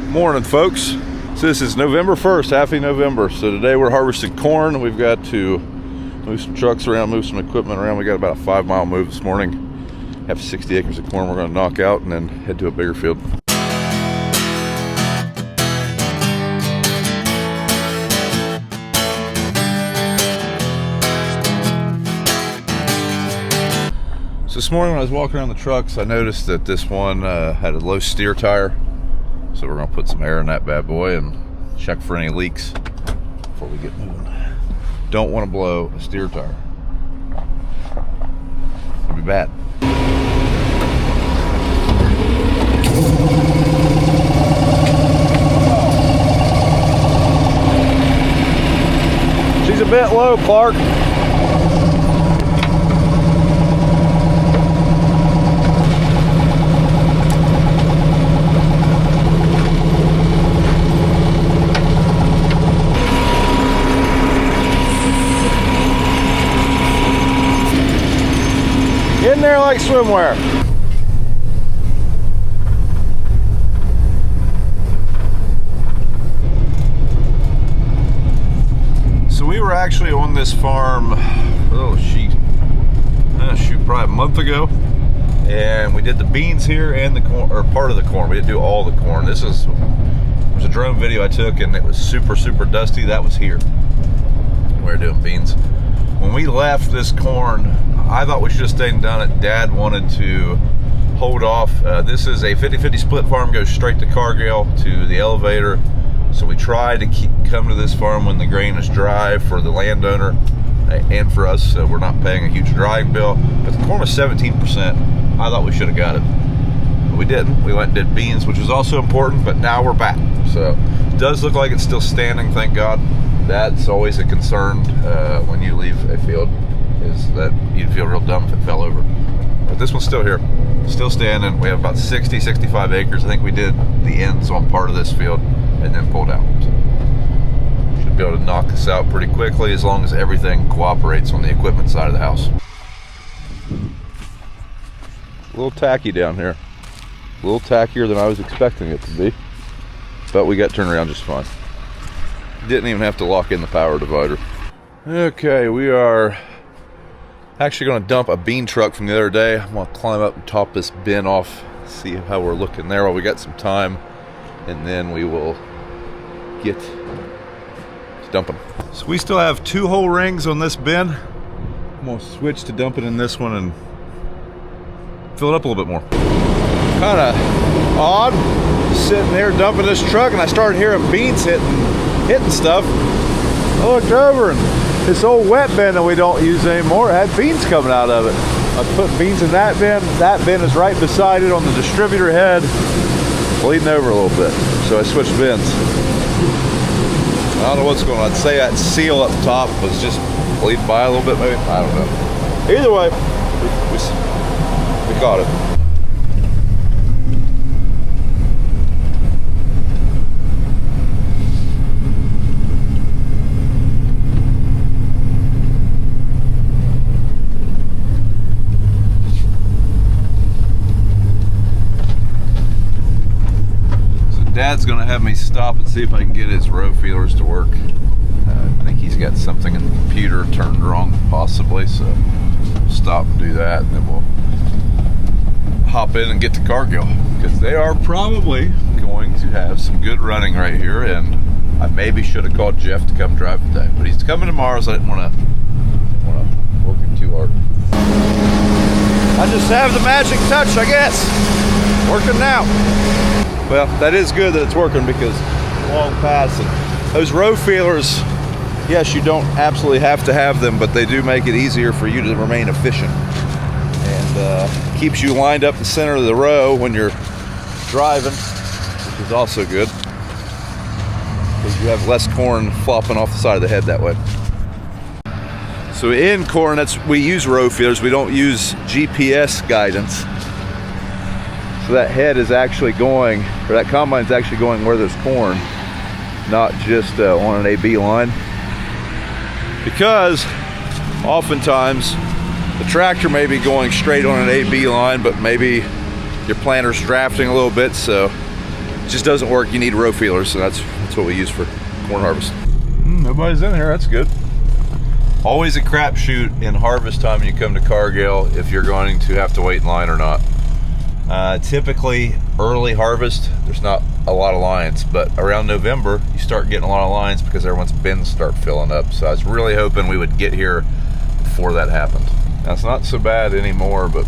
Morning, folks. So this is November 1st, happy November. So today we're harvesting corn. We've got to move some trucks around, move some equipment around. We got about a 5-mile move this morning. Have 60 acres of corn we're going to knock out and then head to a bigger field. So this morning when I was walking around the trucks, I noticed that this one had a low steer tire. So we're gonna put some air in that bad boy and check for any leaks before we get moving. Don't want to blow a steer tire. It'll be bad. She's a bit low, Clark. In there like swimwear. So we were actually on this farm, probably a month ago, and we did the beans here and the corn, or part of the corn. We didn't do all the corn. There was a drone video I took and it was super dusty. That was here. We were doing beans. When we left this corn, I thought we should have stayed and done it. Dad wanted to hold off. This is a 50-50 split farm, goes straight to Cargill to the elevator. So we tried to come to this farm when the grain is dry for the landowner and for us, so we're not paying a huge drying bill. But the corn was 17%. I thought we should have got it, but we didn't. We went and did beans, which was also important, but now we're back. So it does look like it's still standing, thank God. That's always a concern when you leave a field, is that you'd feel real dumb if it fell over. But this one's still here, still standing. We have about 65 acres. I think we did the ends on part of this field and then pulled out. So should be able to knock this out pretty quickly as long as everything cooperates on the equipment side of the house. A little tacky down here. A little tackier than I was expecting it to be, but we got turned around just fine. Didn't even have to lock in the power divider. Okay, we are actually going to dump a bean truck from the other day. I'm going to climb up and top this bin off, see how we're looking there while we got some time, and then we will get to dumping. So we still have 2 whole rings on this bin. I'm going to switch to dumping in this one and fill it up a little bit more. Kind of odd sitting there dumping this truck, and I started hearing beans hitting stuff. I looked over and this old wet bin that we don't use anymore had beans coming out of it. I put beans in that bin. That bin is right beside it on the distributor head, bleeding over a little bit. So I switched bins. I don't know what's going on. I'd say that seal up top was just bleeding by a little bit, maybe. I don't know. Either way, we caught it. Dad's gonna have me stop and see if I can get his row feelers to work. I think he's got something in the computer turned wrong, possibly, so we'll stop and do that, and then we'll hop in and get to Cargill, because they are probably going to have some good running right here, and I maybe should have called Jeff to come drive today, but he's coming tomorrow, so I didn't want to work him too hard. I just have the magic touch, I guess. Working now. Well, that is good that it's working, because long pass and those row feelers, yes, you don't absolutely have to have them, but they do make it easier for you to remain efficient, and keeps you lined up the center of the row when you're driving, which is also good, because you have less corn flopping off the side of the head that way. So in corn, we use row feelers. We don't use GPS guidance. So that head is actually going, or that combine is actually going where there's corn, not just on an AB line. Because oftentimes the tractor may be going straight on an AB line, but maybe your planter's drafting a little bit, so just doesn't work. You need row feelers, so that's what we use for corn harvest. Nobody's in here. That's good. Always a crapshoot in harvest time when you come to Cargill if you're going to have to wait in line or not. Typically, early harvest, there's not a lot of lines, but around November, you start getting a lot of lines because everyone's bins start filling up. So I was really hoping we would get here before that happened. Now, it's not so bad anymore, but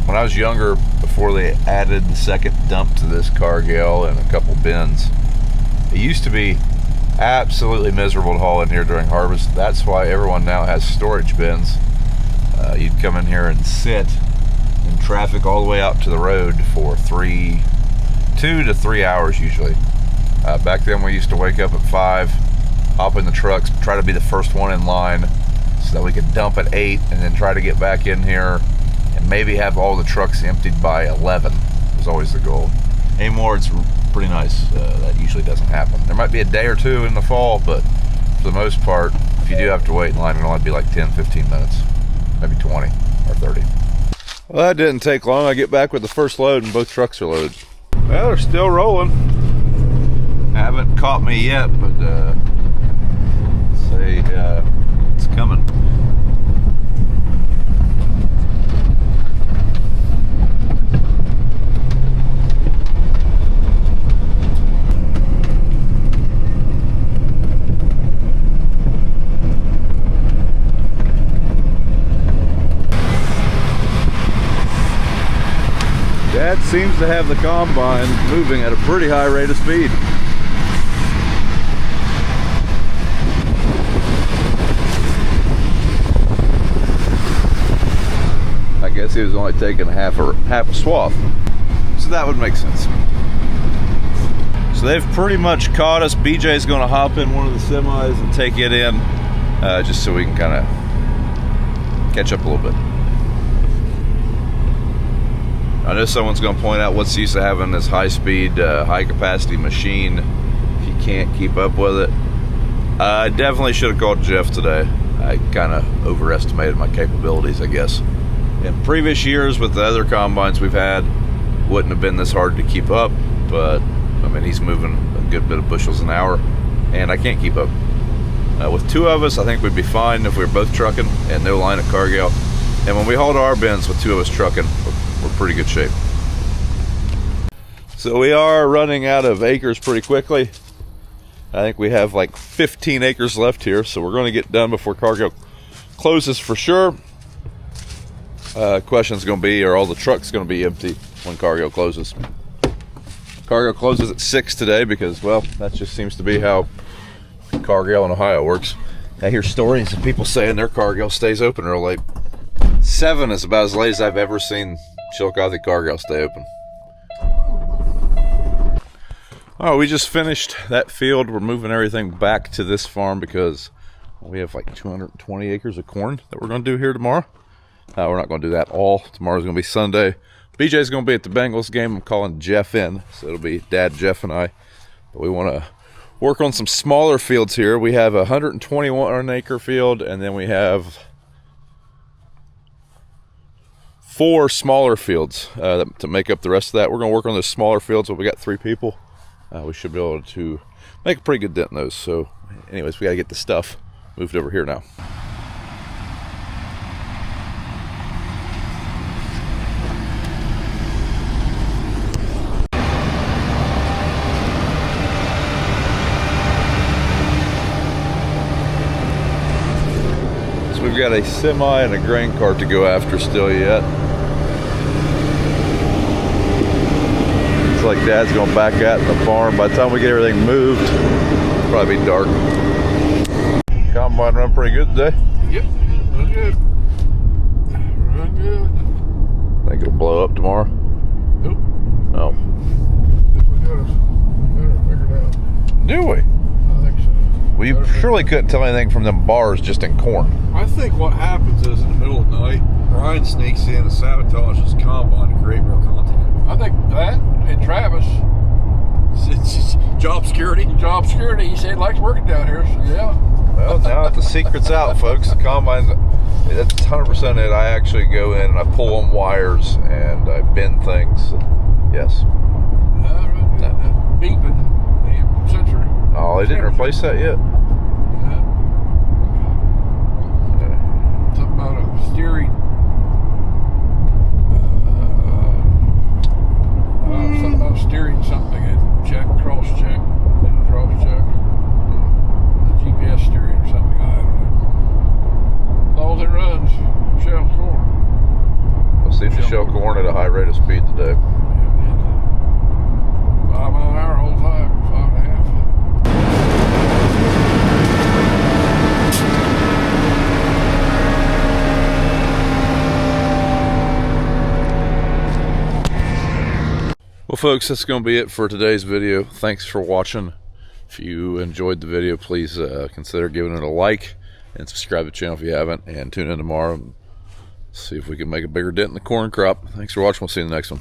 when I was younger, before they added the second dump to this Cargill and a couple bins, it used to be absolutely miserable to haul in here during harvest. That's why everyone now has storage bins. You'd come in here and sit in traffic all the way out to the road for 2 to 3 hours usually. Back then we used to wake up at 5, hop in the trucks, try to be the first one in line so that we could dump at 8 and then try to get back in here and maybe have all the trucks emptied by 11 was always the goal. Anymore, it's pretty nice. That usually doesn't happen. There might be a day or two in the fall, but for the most part, if you do have to wait in line, it'll only be like 10, 15 minutes, maybe 20 or 30. Well, that didn't take long. I get back with the first load and both trucks are loaded. Well, they're still rolling. Haven't caught me yet, but say it's coming. Dad seems to have the combine moving at a pretty high rate of speed. I guess he was only taking half a swath, so that would make sense. So they've pretty much caught us. BJ's going to hop in one of the semis and take it in, just so we can kind of catch up a little bit. I know someone's going to point out what's the use of having this high-speed, high-capacity machine if you can't keep up with it. I definitely should have called Jeff today. I kind of overestimated my capabilities, I guess. In previous years with the other combines we've had, wouldn't have been this hard to keep up, but I mean, he's moving a good bit of bushels an hour, and I can't keep up. With two of us, I think we'd be fine if we were both trucking and no line at Cargill. And when we hauled our bins with two of us trucking, we're pretty good shape. So we are running out of acres pretty quickly. I think we have like 15 acres left here, so we're going to get done before Cargill closes for sure. Question's going to be, are all the trucks going to be empty when Cargill closes? Cargill closes at 6 today because, well, that just seems to be how Cargill in Ohio works. I hear stories of people saying their Cargill stays open real late. 7 is about as late as I've ever seen Chillicothe Cargill stay open. Oh, we just finished that field. We're moving everything back to this farm because we have like 220 acres of corn that we're going to do here tomorrow. We're not going to do that all. Tomorrow's going to be Sunday. BJ's going to be at the Bengals game. I'm calling Jeff in, so it'll be Dad, Jeff, and I. But we want to work on some smaller fields here. We have a 121 acre field, and then we have 4 smaller fields to make up the rest of that. We're going to work on those smaller fields, but we got 3 people. We should be able to make a pretty good dent in those. So anyways, we got to get the stuff moved over here now. So we've got a semi and a grain cart to go after still yet. It's like Dad's going back at the farm. By the time we get everything moved, it'll probably be dark. Combine run pretty good today? Yep, run good. Run good. Think it'll blow up tomorrow? Nope. No. We got it figured out. Do we? I think so. Well, you surely couldn't tell anything from them bars just in corn. I think what happens is in the middle of the night, Brian sneaks in and sabotages the combine to create more content. I think that and Travis. It's job security. Job security. He said he likes working down here, so yeah. Well, now that the secret's out, folks, the combine, that's 100% it. I actually go in and I pull on wires and I bend things. Yes. beeping. Damn sensor. Oh, they didn't replace that yet? Something about a steering. Something about steering something. And check, cross check. Didn't cross check. The GPS steering or something. I don't know. As long as it runs, shell corn. Well, seems to shell corn at a high rate of speed today. 5 mile an hour all the time, 5.5. Well, folks, that's going to be it for today's video. Thanks for watching. If you enjoyed the video, please consider giving it a like and subscribe to the channel if you haven't, and tune in tomorrow and see if we can make a bigger dent in the corn crop. Thanks for watching. We'll see you in the next one.